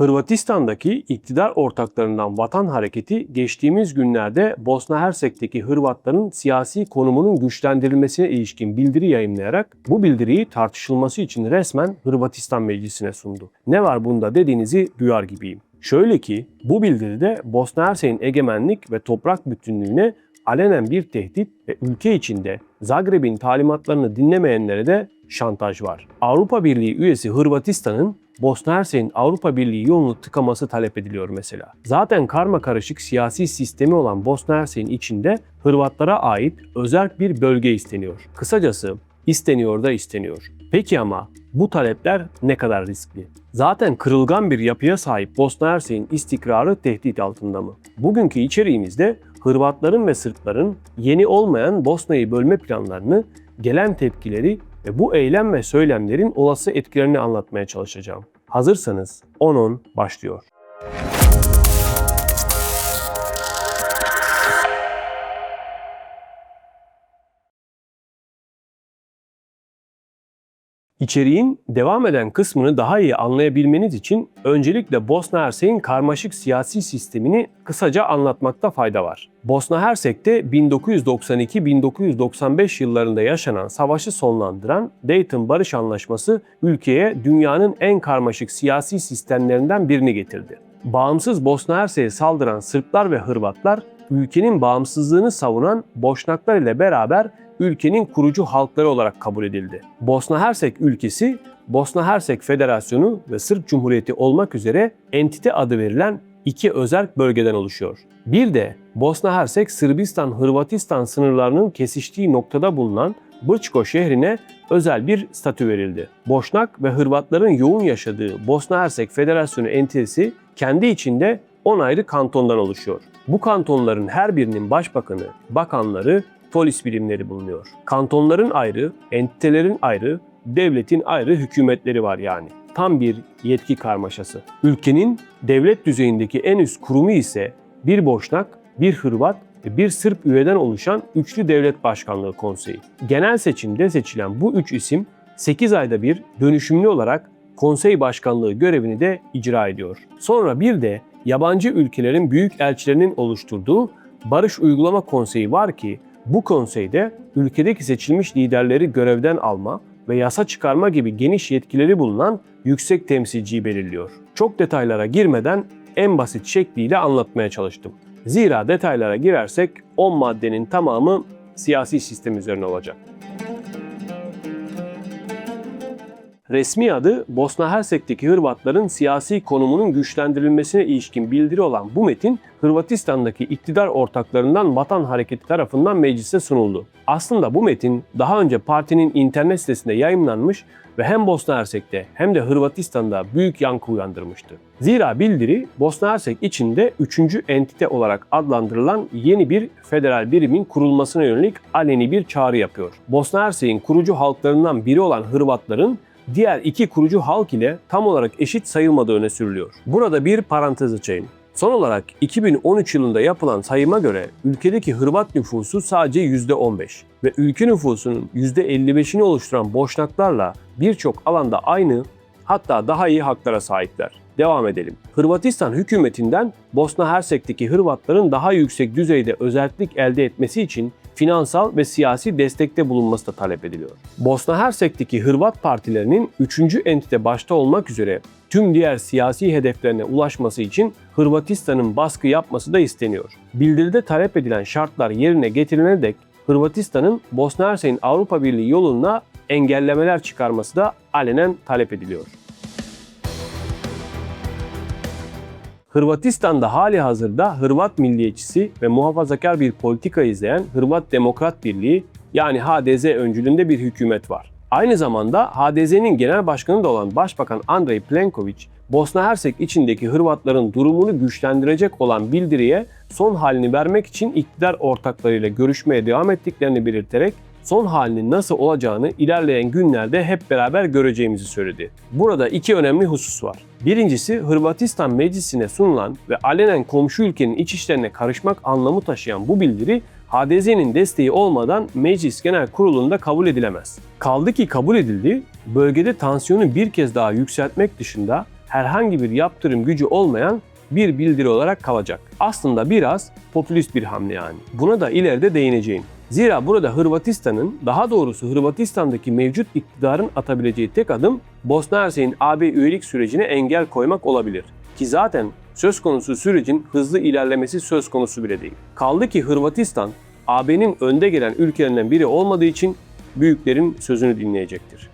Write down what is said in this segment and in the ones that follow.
Hırvatistan'daki iktidar ortaklarından Vatan Hareketi geçtiğimiz günlerde Bosna Hersek'teki Hırvatların siyasi konumunun güçlendirilmesine ilişkin bildiri yayımlayarak bu bildiriyi tartışılması için resmen Hırvatistan Meclisi'ne sundu. Ne var bunda dediğinizi duyar gibiyim. Şöyle ki bu bildiride Bosna Hersek'in egemenlik ve toprak bütünlüğüne alenen bir tehdit ve ülke içinde Zagreb'in talimatlarını dinlemeyenlere de şantaj var. Avrupa Birliği üyesi Hırvatistan'ın Bosna Hersek'in Avrupa Birliği yolunu tıkaması talep ediliyor mesela. Zaten karmakarışık siyasi sistemi olan Bosna Hersek'in içinde Hırvatlara ait özerk bir bölge isteniyor. Kısacası isteniyor da isteniyor. Peki ama bu talepler ne kadar riskli? Zaten kırılgan bir yapıya sahip Bosna Hersek'in istikrarı tehdit altında mı? Bugünkü içeriğimizde Hırvatların ve Sırpların yeni olmayan Bosna'yı bölme planlarını, gelen tepkileri ve bu eylem ve söylemlerin olası etkilerini anlatmaya çalışacağım. Hazırsanız 10-10 başlıyor. İçeriğin devam eden kısmını daha iyi anlayabilmeniz için öncelikle Bosna Hersek'in karmaşık siyasi sistemini kısaca anlatmakta fayda var. Bosna Hersek'te 1992-1995 yıllarında yaşanan savaşı sonlandıran Dayton Barış Anlaşması ülkeye dünyanın en karmaşık siyasi sistemlerinden birini getirdi. Bağımsız Bosna Hersek'e saldıran Sırplar ve Hırvatlar ülkenin bağımsızlığını savunan Boşnaklar ile beraber ülkenin kurucu halkları olarak kabul edildi. Bosna Hersek ülkesi, Bosna Hersek Federasyonu ve Sırp Cumhuriyeti olmak üzere entite adı verilen iki özerk bölgeden oluşuyor. Bir de Bosna Hersek Sırbistan-Hırvatistan sınırlarının kesiştiği noktada bulunan Brčko şehrine özel bir statü verildi. Boşnak ve Hırvatların yoğun yaşadığı Bosna Hersek Federasyonu entitesi kendi içinde 10 ayrı kantondan oluşuyor. Bu kantonların her birinin başbakanı, bakanları, polis birimleri bulunuyor. Kantonların ayrı, entitelerin ayrı, devletin ayrı hükümetleri var yani. Tam bir yetki karmaşası. Ülkenin devlet düzeyindeki en üst kurumu ise bir Boşnak, bir Hırvat ve bir Sırp üyeden oluşan Üçlü Devlet Başkanlığı Konseyi. Genel seçimde seçilen bu üç isim 8 ayda bir dönüşümlü olarak konsey başkanlığı görevini de icra ediyor. Sonra bir de yabancı ülkelerin büyük elçilerinin oluşturduğu Barış Uygulama Konseyi var ki bu konseyde ülkedeki seçilmiş liderleri görevden alma ve yasa çıkarma gibi geniş yetkileri bulunan yüksek temsilciyi belirliyor. Çok detaylara girmeden en basit şekliyle anlatmaya çalıştım. Zira detaylara girersek 10 maddenin tamamı siyasi sistem üzerine olacak. Resmi adı Bosna Hersek'teki Hırvatların siyasi konumunun güçlendirilmesine ilişkin bildiri olan bu metin Hırvatistan'daki iktidar ortaklarından Vatan Hareketi tarafından meclise sunuldu. Aslında bu metin daha önce partinin internet sitesinde yayımlanmış ve hem Bosna Hersek'te hem de Hırvatistan'da büyük yankı uyandırmıştı. Zira bildiri Bosna Hersek içinde 3. entite olarak adlandırılan yeni bir federal birimin kurulmasına yönelik aleni bir çağrı yapıyor. Bosna Hersek'in kurucu halklarından biri olan Hırvatların diğer iki kurucu halk ile tam olarak eşit sayılmadığı öne sürülüyor. Burada bir parantez açayım. Son olarak 2013 yılında yapılan sayıma göre ülkedeki Hırvat nüfusu sadece %15 ve ülke nüfusunun %55'ini oluşturan Boşnaklarla birçok alanda aynı, hatta daha iyi haklara sahipler. Devam edelim. Hırvatistan hükümetinden Bosna Hersek'teki Hırvatların daha yüksek düzeyde özellik elde etmesi için finansal ve siyasi destekte bulunması da talep ediliyor. Bosna Hersek'teki Hırvat partilerinin 3. entite başta olmak üzere tüm diğer siyasi hedeflerine ulaşması için Hırvatistan'ın baskı yapması da isteniyor. Bildiride talep edilen şartlar yerine getirilene dek Hırvatistan'ın Bosna Hersek'in Avrupa Birliği yoluna engellemeler çıkarması da alenen talep ediliyor. Hırvatistan'da halihazırda Hırvat milliyetçisi ve muhafazakar bir politika izleyen Hırvat Demokrat Birliği yani HDZ öncülüğünde bir hükümet var. Aynı zamanda HDZ'nin genel başkanı da olan Başbakan Andrej Plenković, Bosna Hersek içindeki Hırvatların durumunu güçlendirecek olan bildiriye son halini vermek için iktidar ortaklarıyla görüşmeye devam ettiklerini belirterek son halinin nasıl olacağını ilerleyen günlerde hep beraber göreceğimizi söyledi. Burada iki önemli husus var. Birincisi Hırvatistan Meclisi'ne sunulan ve alenen komşu ülkenin iç işlerine karışmak anlamı taşıyan bu bildiri HDZ'nin desteği olmadan Meclis Genel Kurulu'nda kabul edilemez. Kaldı ki kabul edildi, bölgede tansiyonu bir kez daha yükseltmek dışında herhangi bir yaptırım gücü olmayan bir bildiri olarak kalacak. Aslında biraz popülist bir hamle yani. Buna da ileride değineceğim. Zira burada Hırvatistan'ın, daha doğrusu Hırvatistan'daki mevcut iktidarın atabileceği tek adım Bosna Hersek'in AB üyelik sürecine engel koymak olabilir. Ki zaten söz konusu sürecin hızlı ilerlemesi söz konusu bile değil. Kaldı ki Hırvatistan, AB'nin önde gelen ülkelerinden biri olmadığı için büyüklerin sözünü dinleyecektir.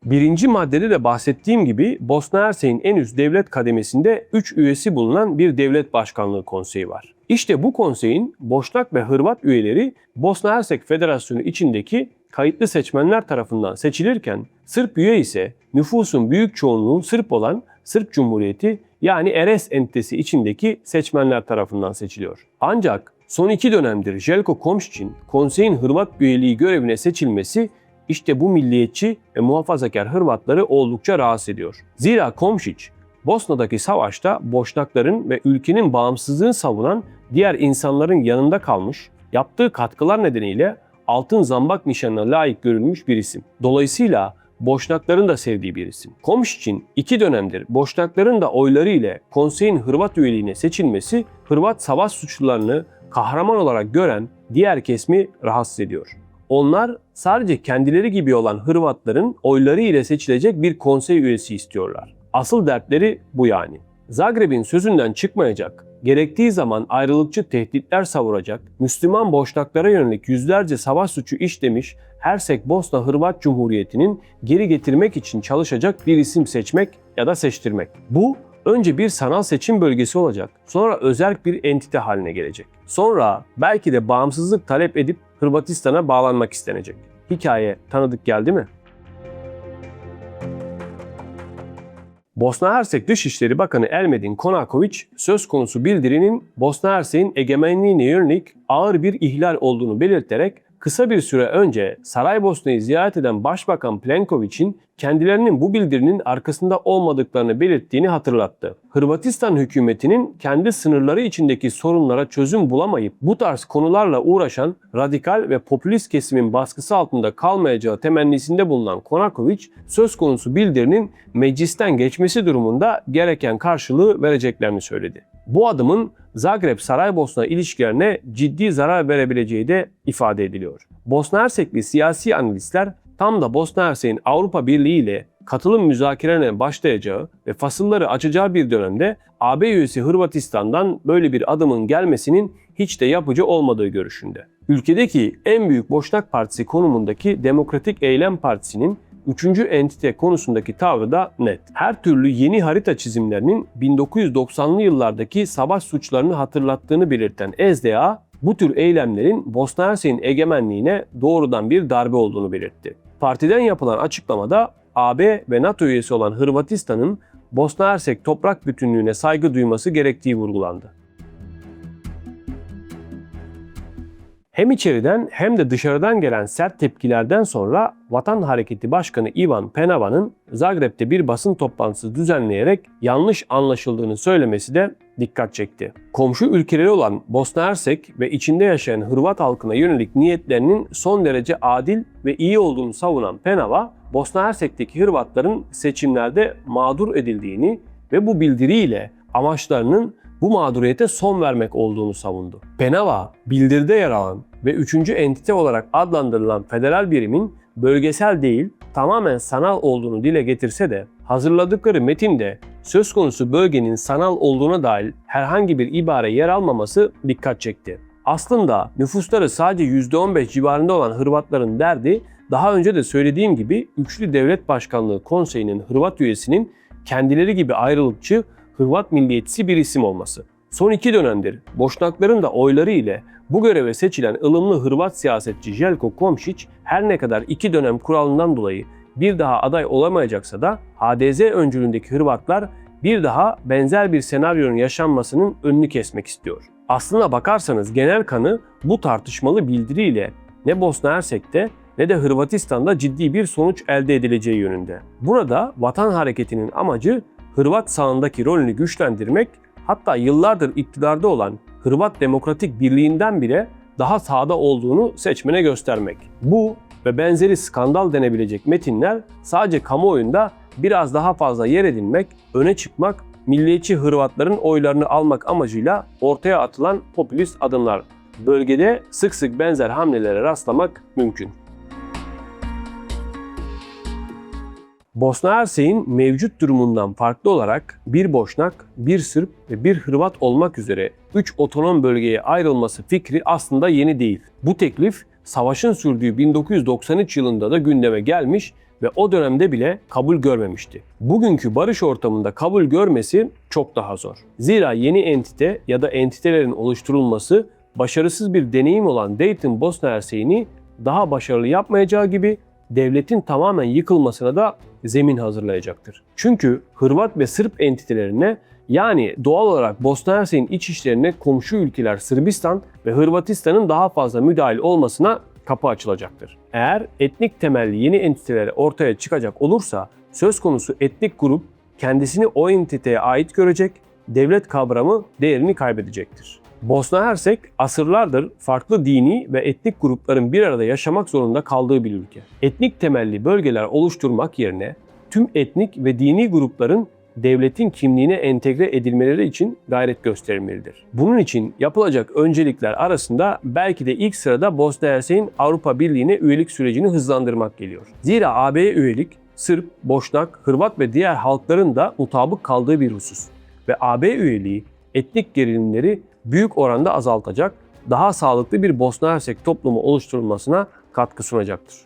Birinci maddede de bahsettiğim gibi Bosna Hersek'in en üst devlet kademesinde 3 üyesi bulunan bir devlet başkanlığı konseyi var. İşte bu konseyin Boşnak ve Hırvat üyeleri Bosna Hersek Federasyonu içindeki kayıtlı seçmenler tarafından seçilirken Sırp üye ise nüfusun büyük çoğunluğu Sırp olan Sırp Cumhuriyeti yani Eres entitesi içindeki seçmenler tarafından seçiliyor. Ancak son 2 dönemdir Željko Komšić'in konseyin Hırvat üyeliği görevine seçilmesi işte bu milliyetçi ve muhafazakar Hırvatları oldukça rahatsız ediyor. Zira Komšić, Bosna'daki savaşta Boşnakların ve ülkenin bağımsızlığını savunan diğer insanların yanında kalmış, yaptığı katkılar nedeniyle altın zambak nişanına layık görülmüş bir isim. Dolayısıyla Boşnakların da sevdiği bir isim. Komšić'in 2 dönemdir Boşnakların da oyları ile konseyin Hırvat üyeliğine seçilmesi, Hırvat savaş suçlularını kahraman olarak gören diğer kesimi rahatsız ediyor. Onlar sadece kendileri gibi olan Hırvatların oyları ile seçilecek bir konsey üyesi istiyorlar. Asıl dertleri bu yani. Zagreb'in sözünden çıkmayacak, gerektiği zaman ayrılıkçı tehditler savuracak, Müslüman Boşnaklara yönelik yüzlerce savaş suçu işlemiş Hersek Bosna Hırvat Cumhuriyeti'nin geri getirmek için çalışacak bir isim seçmek ya da seçtirmek. Bu önce bir sanal seçim bölgesi olacak, sonra özerk bir entite haline gelecek. Sonra belki de bağımsızlık talep edip Hırvatistan'a bağlanmak istenecek. Hikaye tanıdık geldi mi? Bosna Hersek Dışişleri Bakanı Ermedin Konaković söz konusu bildirinin Bosna Hersek'in egemenliğine yönelik ağır bir ihlal olduğunu belirterek kısa bir süre önce Saraybosna'yı ziyaret eden Başbakan Plenković'in kendilerinin bu bildirinin arkasında olmadıklarını belirttiğini hatırlattı. Hırvatistan hükümetinin kendi sınırları içindeki sorunlara çözüm bulamayıp bu tarz konularla uğraşan radikal ve popülist kesimin baskısı altında kalmayacağı temennisinde bulunan Konaković, söz konusu bildirinin meclisten geçmesi durumunda gereken karşılığı vereceklerini söyledi. Bu adımın Zagreb-Saraybosna ilişkilerine ciddi zarar verebileceği de ifade ediliyor. Bosna Hersekli siyasi analistler tam da Bosna Hersek'in Avrupa Birliği ile katılım müzakerelerine başlayacağı ve fasılları açacağı bir dönemde AB üyesi Hırvatistan'dan böyle bir adımın gelmesinin hiç de yapıcı olmadığı görüşünde. Ülkedeki en büyük Boşnak Partisi konumundaki Demokratik Eylem Partisi'nin 3. entite konusundaki tavrı da net. Her türlü yeni harita çizimlerinin 1990'lı yıllardaki savaş suçlarını hatırlattığını belirten SDA, bu tür eylemlerin Bosna Hersek'in egemenliğine doğrudan bir darbe olduğunu belirtti. Partiden yapılan açıklamada AB ve NATO üyesi olan Hırvatistan'ın Bosna Hersek toprak bütünlüğüne saygı duyması gerektiği vurgulandı. Hem içeriden hem de dışarıdan gelen sert tepkilerden sonra Vatan Hareketi Başkanı Ivan Penava'nın Zagreb'te bir basın toplantısı düzenleyerek yanlış anlaşıldığını söylemesi de dikkat çekti. Komşu ülkeleri olan Bosna Hersek ve içinde yaşayan Hırvat halkına yönelik niyetlerinin son derece adil ve iyi olduğunu savunan Penava, Bosna Hersek'teki Hırvatların seçimlerde mağdur edildiğini ve bu bildiriyle amaçlarının bu mağduriyete son vermek olduğunu savundu. Penava, bildiride yer alan ve 3. entite olarak adlandırılan federal birimin bölgesel değil, tamamen sanal olduğunu dile getirse de hazırladıkları metinde söz konusu bölgenin sanal olduğuna dair herhangi bir ibare yer almaması dikkat çekti. Aslında nüfusları sadece %15 civarında olan Hırvatların derdi, daha önce de söylediğim gibi Üçlü Devlet Başkanlığı Konseyi'nin Hırvat üyesinin kendileri gibi ayrılıkçı Hırvat milliyetçisi bir isim olması. Son 2 dönemdir Boşnakların da oyları ile bu göreve seçilen ılımlı Hırvat siyasetçi Željko Komšić her ne kadar 2 dönem kuralından dolayı bir daha aday olamayacaksa da HDZ öncülüğündeki Hırvatlar bir daha benzer bir senaryonun yaşanmasının önünü kesmek istiyor. Aslına bakarsanız genel kanı bu tartışmalı bildiriyle ne Bosna Hersek'te ne de Hırvatistan'da ciddi bir sonuç elde edileceği yönünde. Burada Vatan Hareketi'nin amacı Hırvat sağındaki rolünü güçlendirmek, hatta yıllardır iktidarda olan Hırvat Demokratik Birliği'nden bile daha sağda olduğunu seçmene göstermek. Bu ve benzeri skandal denebilecek metinler sadece kamuoyunda biraz daha fazla yer edinmek, öne çıkmak, milliyetçi Hırvatların oylarını almak amacıyla ortaya atılan popülist adımlar. Bölgede sık sık benzer hamlelere rastlamak mümkün. Bosna Hersek'in mevcut durumundan farklı olarak bir Boşnak, bir Sırp ve bir Hırvat olmak üzere 3 otonom bölgeye ayrılması fikri aslında yeni değil. Bu teklif savaşın sürdüğü 1993 yılında da gündeme gelmiş ve o dönemde bile kabul görmemişti. Bugünkü barış ortamında kabul görmesi çok daha zor. Zira yeni entite ya da entitelerin oluşturulması başarısız bir deneyim olan Dayton Bosna Hersek'ini daha başarılı yapmayacağı gibi devletin tamamen yıkılmasına da zemin hazırlayacaktır. Çünkü Hırvat ve Sırp entitelerine, yani doğal olarak Bosna Hersek'in iç işlerine komşu ülkeler Sırbistan ve Hırvatistan'ın daha fazla müdahil olmasına kapı açılacaktır. Eğer etnik temelli yeni entiteler ortaya çıkacak olursa söz konusu etnik grup kendisini o entiteye ait görecek, devlet kavramı değerini kaybedecektir. Bosna Hersek asırlardır farklı dini ve etnik grupların bir arada yaşamak zorunda kaldığı bir ülke. Etnik temelli bölgeler oluşturmak yerine tüm etnik ve dini grupların devletin kimliğine entegre edilmeleri için gayret gösterilmelidir. Bunun için yapılacak öncelikler arasında belki de ilk sırada Bosna Hersek'in Avrupa Birliği'ne üyelik sürecini hızlandırmak geliyor. Zira AB'ye üyelik Sırp, Boşnak, Hırvat ve diğer halkların da mutabık kaldığı bir husus. Ve AB üyeliği etnik gerilimleri büyük oranda azaltacak, daha sağlıklı bir Bosna Hersek toplumu oluşturulmasına katkı sunacaktır.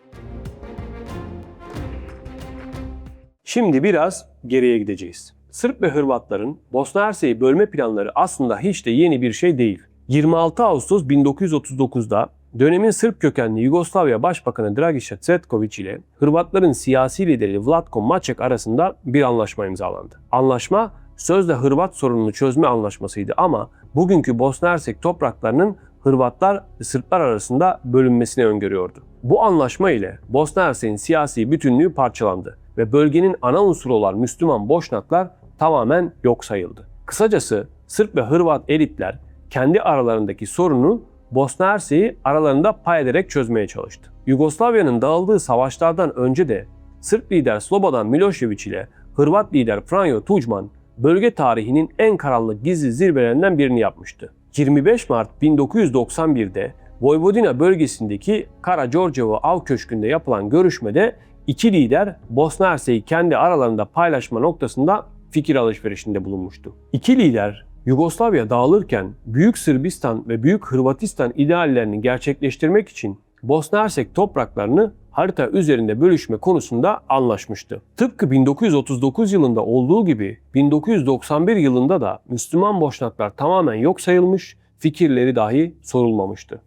Şimdi biraz geriye gideceğiz. Sırp ve Hırvatların Bosna Hersek'i bölme planları aslında hiç de yeni bir şey değil. 26 Ağustos 1939'da dönemin Sırp kökenli Yugoslavya Başbakanı Dragiša Cvetković ile Hırvatların siyasi lideri Vlatko Maček arasında bir anlaşma imzalandı. Anlaşma sözde Hırvat sorununu çözme anlaşmasıydı ama bugünkü Bosna Hersek topraklarının Hırvatlar ve Sırplar arasında bölünmesini öngörüyordu. Bu anlaşma ile Bosna Hersek'in siyasi bütünlüğü parçalandı ve bölgenin ana unsuru olan Müslüman Boşnaklar tamamen yok sayıldı. Kısacası Sırp ve Hırvat elitler kendi aralarındaki sorunu Bosna Hersek'i aralarında pay ederek çözmeye çalıştı. Yugoslavya'nın dağıldığı savaşlardan önce de Sırp lider Slobodan Milošević ile Hırvat lider Franjo Tuđman bölge tarihinin en karanlık gizli zirvelerinden birini yapmıştı. 25 Mart 1991'de Vojvodina bölgesindeki Karađorđevo av köşkünde yapılan görüşmede iki lider Bosna Hersek'i kendi aralarında paylaşma noktasında fikir alışverişinde bulunmuştu. İki lider Yugoslavya dağılırken Büyük Sırbistan ve Büyük Hırvatistan ideallerini gerçekleştirmek için Bosna Hersek topraklarını harita üzerinde bölüşme konusunda anlaşmıştı. Tıpkı 1939 yılında olduğu gibi 1991 yılında da Müslüman Boşnaklar tamamen yok sayılmış, fikirleri dahi sorulmamıştı.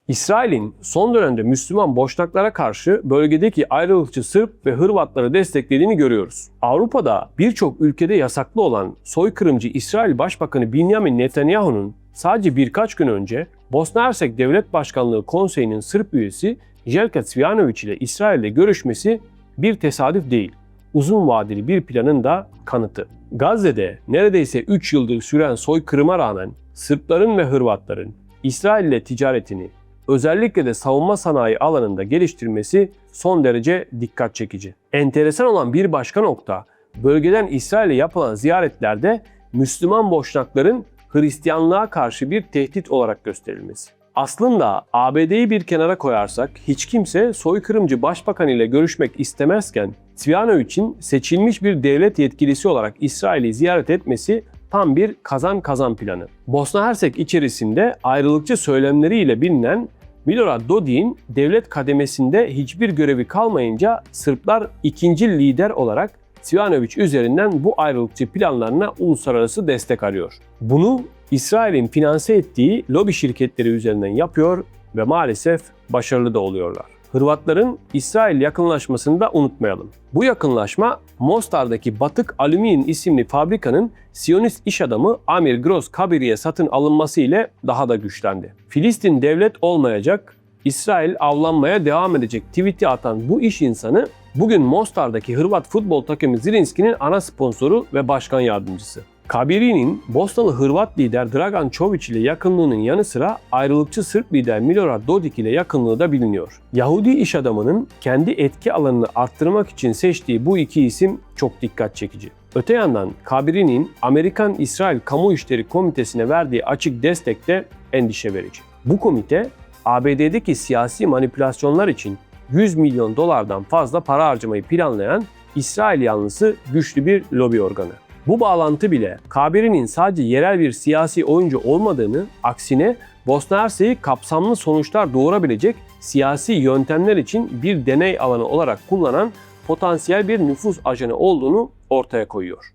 İsrail'in son dönemde Müslüman Boşnaklara karşı bölgedeki ayrılıkçı Sırp ve Hırvatları desteklediğini görüyoruz. Avrupa'da birçok ülkede yasaklı olan soykırımcı İsrail Başbakanı Benjamin Netanyahu'nun sadece birkaç gün önce Bosna Hersek Devlet Başkanlığı Konseyi'nin Sırp üyesi Željko Cvijanović ile İsrail'le görüşmesi bir tesadüf değil, uzun vadeli bir planın da kanıtı. Gazze'de neredeyse 3 yıldır süren soykırıma rağmen Sırpların ve Hırvatların İsrail ile ticaretini, özellikle de savunma sanayi alanında geliştirmesi son derece dikkat çekici. Enteresan olan bir başka nokta, bölgeden İsrail'e yapılan ziyaretlerde Müslüman Boşnakların Hristiyanlığa karşı bir tehdit olarak gösterilmesi. Aslında ABD'yi bir kenara koyarsak hiç kimse soykırımcı başbakan ile görüşmek istemezken Cvijanović'in seçilmiş bir devlet yetkilisi olarak İsrail'i ziyaret etmesi tam bir kazan-kazan planı. Bosna Hersek içerisinde ayrılıkçı söylemleriyle bilinen Milorad Dodik'in devlet kademesinde hiçbir görevi kalmayınca Sırplar ikinci lider olarak Cvijanović üzerinden bu ayrılıkçı planlarına uluslararası destek arıyor. Bunu İsrail'in finanse ettiği lobi şirketleri üzerinden yapıyor ve maalesef başarılı da oluyorlar. Hırvatların İsrail yakınlaşmasını da unutmayalım. Bu yakınlaşma Mostar'daki Batık Alüminyum isimli fabrikanın Siyonist iş adamı Amir Gross Kabiri'ye satın alınması ile daha da güçlendi. Filistin devlet olmayacak, İsrail avlanmaya devam edecek tweet'i atan bu iş insanı bugün Mostar'daki Hırvat futbol takımı Zrinski'nin ana sponsoru ve başkan yardımcısı. Kabiri'nin Bosnalı Hırvat lider Dragan Čović ile yakınlığının yanı sıra ayrılıkçı Sırp lider Milorad Dodik ile yakınlığı da biliniyor. Yahudi iş adamının kendi etki alanını arttırmak için seçtiği bu iki isim çok dikkat çekici. Öte yandan Kabiri'nin Amerikan-İsrail Kamu İşleri Komitesi'ne verdiği açık destek de endişe verici. Bu komite ABD'deki siyasi manipülasyonlar için 100 milyon dolardan fazla para harcamayı planlayan İsrail yanlısı güçlü bir lobi organı. Bu bağlantı bile Kabiri'nin sadece yerel bir siyasi oyuncu olmadığını, aksine Bosna Hersek'i kapsamlı sonuçlar doğurabilecek siyasi yöntemler için bir deney alanı olarak kullanan potansiyel bir nüfuz ajanı olduğunu ortaya koyuyor.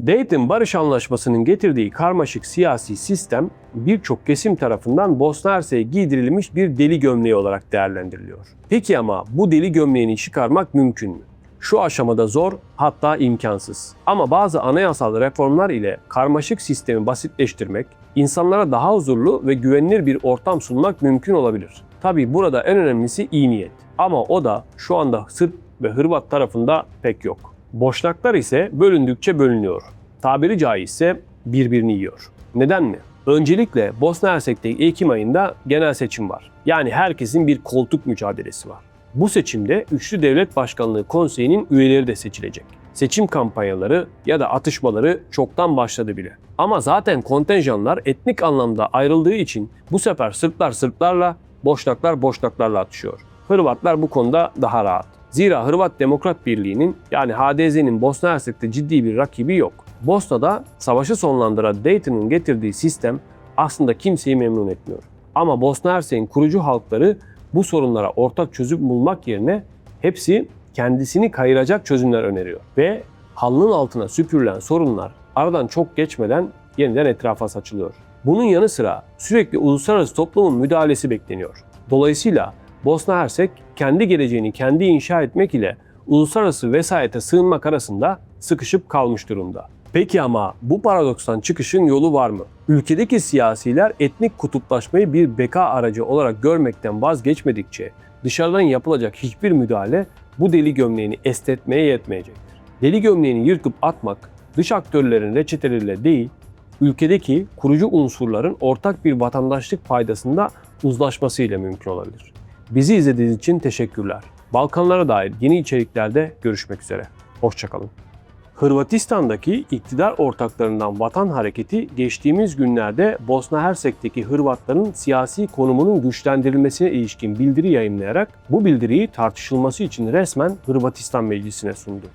Dayton Barış Anlaşması'nın getirdiği karmaşık siyasi sistem birçok kesim tarafından Bosna Hersek'e giydirilmiş bir deli gömleği olarak değerlendiriliyor. Peki ama bu deli gömleğini çıkarmak mümkün mü? Şu aşamada zor, hatta imkansız. Ama bazı anayasal reformlar ile karmaşık sistemi basitleştirmek, insanlara daha huzurlu ve güvenilir bir ortam sunmak mümkün olabilir. Tabii burada en önemlisi iyi niyet. Ama o da şu anda Sırp ve Hırvat tarafında pek yok. Boşnaklar ise bölündükçe bölünüyor. Tabiri caizse birbirini yiyor. Neden mi? Öncelikle Bosna Hersek'te Ekim ayında genel seçim var. Yani herkesin bir koltuk mücadelesi var. Bu seçimde Üçlü Devlet Başkanlığı Konseyi'nin üyeleri de seçilecek. Seçim kampanyaları ya da atışmaları çoktan başladı bile. Ama zaten kontenjanlar etnik anlamda ayrıldığı için bu sefer Sırplar Sırplarla, Boşnaklar Boşnaklarla atışıyor. Hırvatlar bu konuda daha rahat. Zira Hırvat Demokrat Birliği'nin yani HDZ'nin Bosna Hersek'te ciddi bir rakibi yok. Bosna'da savaşı sonlandıran Dayton'un getirdiği sistem aslında kimseyi memnun etmiyor. Ama Bosna Hersek'in kurucu halkları bu sorunlara ortak çözüm bulmak yerine hepsi kendisini kayıracak çözümler öneriyor. Ve halının altına süpürülen sorunlar aradan çok geçmeden yeniden etrafa saçılıyor. Bunun yanı sıra sürekli uluslararası toplumun müdahalesi bekleniyor. Dolayısıyla Bosna Hersek kendi geleceğini kendi inşa etmek ile uluslararası vesayete sığınmak arasında sıkışıp kalmış durumda. Peki ama bu paradokstan çıkışın yolu var mı? Ülkedeki siyasiler etnik kutuplaşmayı bir beka aracı olarak görmekten vazgeçmedikçe dışarıdan yapılacak hiçbir müdahale bu deli gömleğini estetmeye yetmeyecektir. Deli gömleğini yırtıp atmak dış aktörlerin reçeteleriyle değil, ülkedeki kurucu unsurların ortak bir vatandaşlık paydasında uzlaşmasıyla mümkün olabilir. Bizi izlediğiniz için teşekkürler. Balkanlara dair yeni içeriklerde görüşmek üzere. Hoşça kalın. Hırvatistan'daki iktidar ortaklarından Vatan Hareketi geçtiğimiz günlerde Bosna Hersek'teki Hırvatların siyasi konumunun güçlendirilmesine ilişkin bildiri yayımlayarak bu bildiriyi tartışılması için resmen Hırvatistan Meclisi'ne sundu.